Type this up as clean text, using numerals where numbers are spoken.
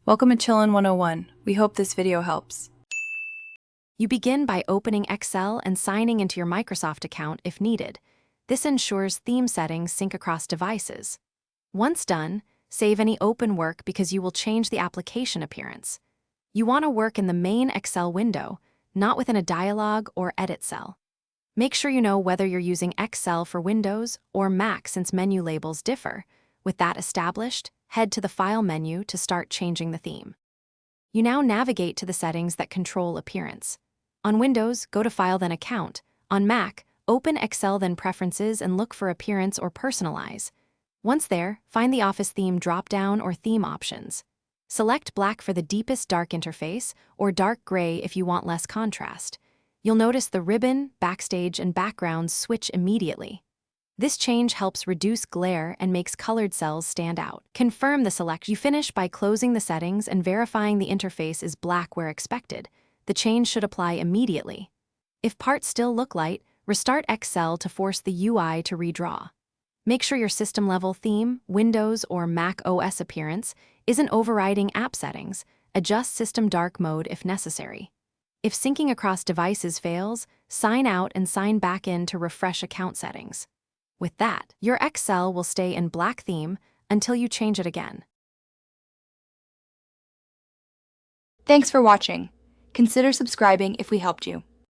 Welcome to Chillin' 101. We hope this video helps. You begin by opening Excel and signing into your Microsoft account if needed. This ensures theme settings sync across devices. Once done, save any open work because you will change the application appearance. You want to work in the main Excel window, not within a dialog or edit cell. Make sure you know whether you're using Excel for Windows or Mac since menu labels differ. With that established, head to the File menu to start changing the theme. You now navigate to the settings that control appearance. On Windows, go to File then Account. On Mac, open Excel then Preferences and look for Appearance or Personalize. Once there, find the Office Theme drop-down or Theme options. Select black for the deepest dark interface or dark gray if you want less contrast. You'll notice the ribbon, backstage, and backgrounds switch immediately. This change helps reduce glare and makes colored cells stand out. Confirm the selection. You finish by closing the settings and verifying the interface is black where expected. The change should apply immediately. If parts still look light, restart Excel to force the UI to redraw. Make sure your system-level theme, Windows or Mac OS appearance, isn't overriding app settings. Adjust System Dark Mode if necessary. If syncing across devices fails, sign out and sign back in to refresh account settings. With that, your Excel will stay in black theme until you change it again. Thanks for watching. Consider subscribing if we helped you.